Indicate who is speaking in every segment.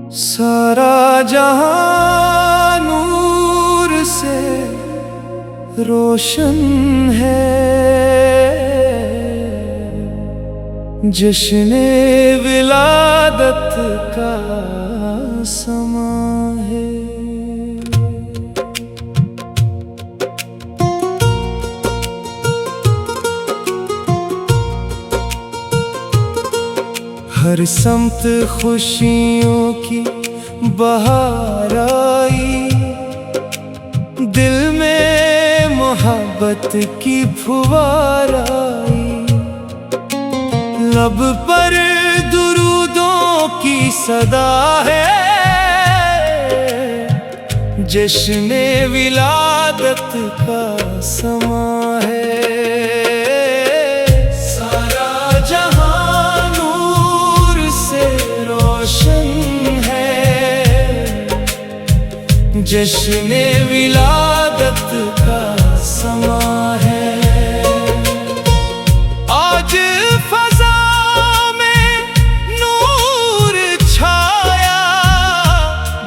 Speaker 1: सारा जहां नूर से रोशन है, जश्ने विलादत का समा है। हर समत खुशियों की बहार आई, दिल में मोहब्बत की फुवार आई। लब पर दुरूदों की सदा है, जश्ने विलादत का समा है। जश्ने विलादत का समा है। आज फज़ा में नूर छाया,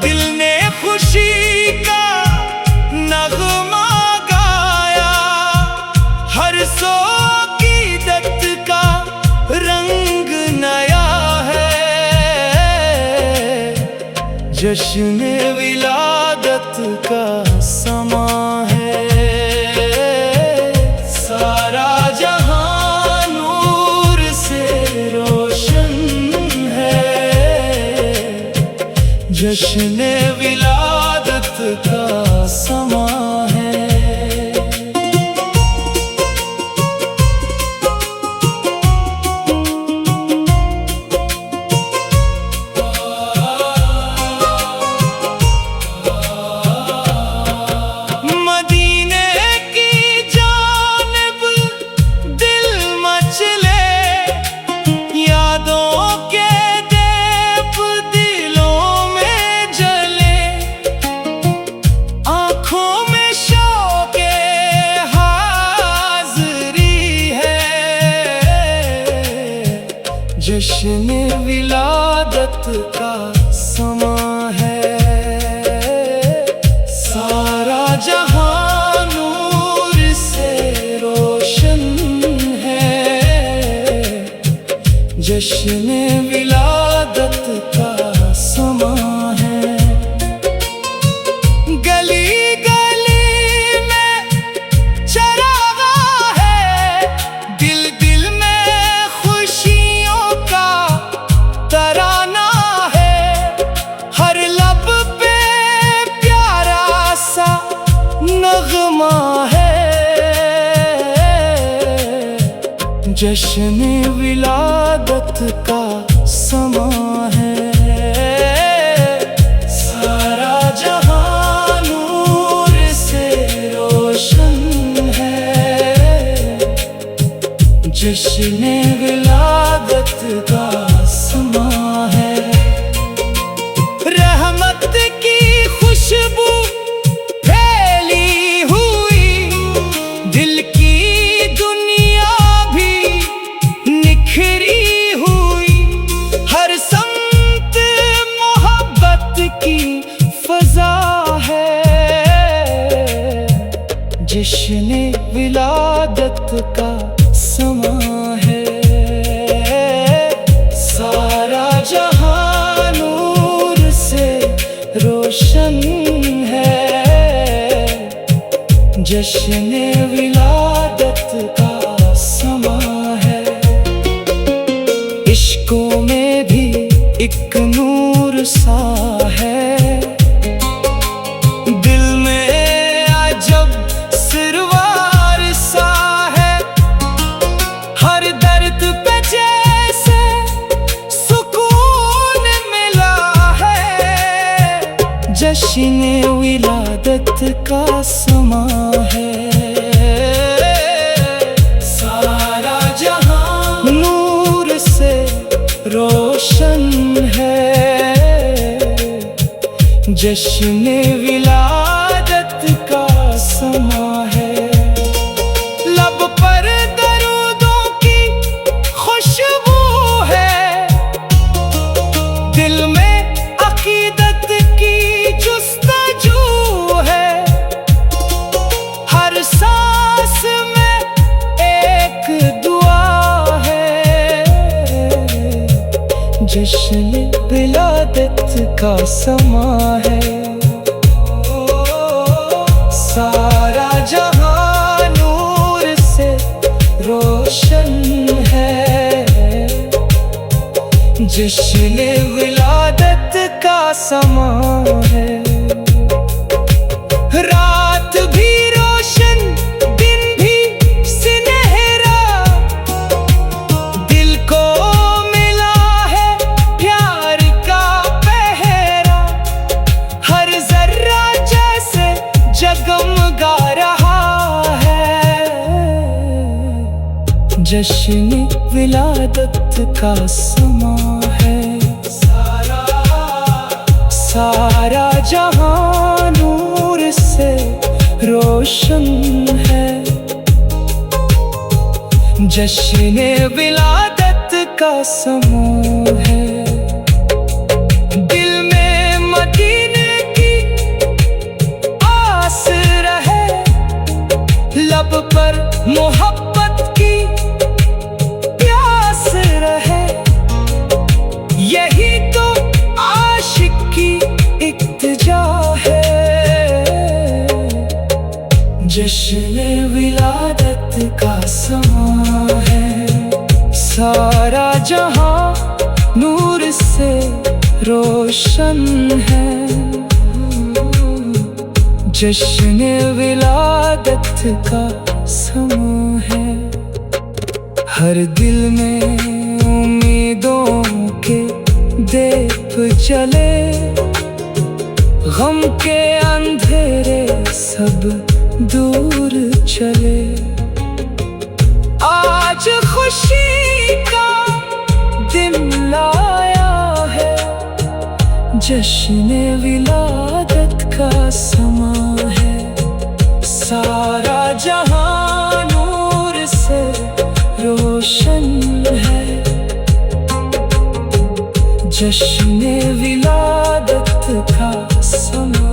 Speaker 1: दिल ने खुशी का नगमा गाया। हर सो की दत्त का रंग नया है, जश्ने विलादत का समा है। सारा जहां नूर से रोशन है, जश्ने विलादत का समा है। जश्ने विलादत का समा है। सारा जहां नूर से रोशन है, जश्ने विलादत का समा है। गली गली में चरागा है, दिल दिल में खुशियों का तराना है। हर लब पे प्यारा सा नगमा है, जश्ने विलादत का समा है। सारा जहां नूर से रोशन है, जश्ने विलादत का समा है। रहमत की खुशबू फैली हुई, दिल की दुनिया भी निखरी हुई। हर समत मोहब्बत की फज़ा है, जश्ने विलादत का समा है। सारा जहां नूर से रोशन है, जश्ने विलादत का समा है। इश्कों में भी एक नूर सा है, दिल में अजब सिरवार सा है। हर दर्द पे जैसे सुकून मिला है, जश्ने विलादत का समा है। सारा जहां नूर से रोशन है, जश्न विलादत का समा है। लब पर दरूदों की खुशबू है, दिल में अकीदत की जुस्तजू है। हर सांस में एक दुआ है, जश्न विलादत का समा है। सारा जहां नूर से रोशन है, जश्न विलादत का समा है। रात भी रोशन, दिन भी सुनहरा, दिल को मिला है प्यार का पहरा। हर जर्रा जैसे जगमगा रहा है, जश्न विलादत का समा है। सारा जहां नूर से रोशन है, जश्न विलादत का समा है। दिल में मदीने की आस रहे, लब पर मोहब्बत की प्यास रहे। यही तो आशिक की इल्तिजा है, जश्न विलादत का समा है। सारा जहां नूर से रोशन है, जश्न विलादत का समा है। हर दिल में उम्मीदों के दीप जले, गम के अंधेरे सब दूर चले। आज खुशी का दिन लाया है, जश्न विलादत का समा है। सारा जहां नूर से रोशन है, जश्न विलादत का समा।